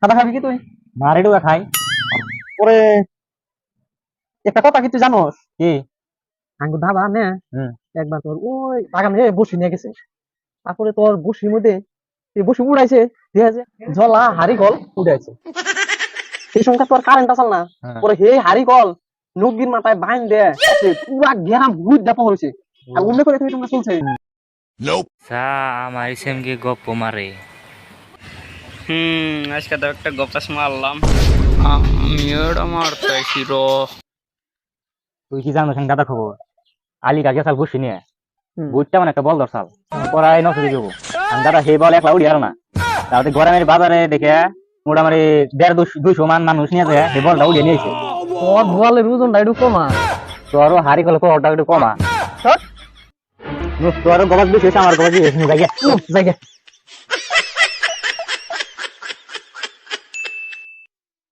সাদা খাবি কি তুই? না রেডুয়া খাই। পরে একটা কথা কি তুই জানোস? কি? আঙ্গুর দাদা নে হুম। একবার তোর ওই বাগানে বসি নিয়ে গেছে, তারপরে তোর বসির মধ্যে এই বসি উড়াইছে, ঠিক আছে, ঝোলা হাড়ি কল উড়াইছে। সেই সঙ্গে তোর কারেন্ট আসল না, হ্যাঁ। পরে হে হাড়ি কল নগির মাথায় বাইন দে পুরা ঘেরাম ভূত দেখা হয়েছে। আর উল্লেখ করে তুমি তোমরা চলছে। সা আমার ইসেমকে গপ্প মারে। আজকে তো একটা গপাস মারলাম। আমি এটা মারতেছি র। তুই কি জানো গাদা খবর? আলী কাকে সাল বসি নিয়ে হুম। বুটটা মানে একটা বল দরসাল পরাই নষ্ট দেবো। দাদা সেই বল একলা উড়ি আর না, তাহলে গরমের বাজারে দেখে মোটামুটি 150-200 মান মানুষ নিয়ে যায় সেই বলটা উড়িয়ে নিয়েছে। তোর বলের ওজনটা একটু কমা। তোরও হাড়ি কলে পরটা একটু কমা। তোর গবাদ বেশি হয়েছে, আমার গবাদ বেশি জায়গা।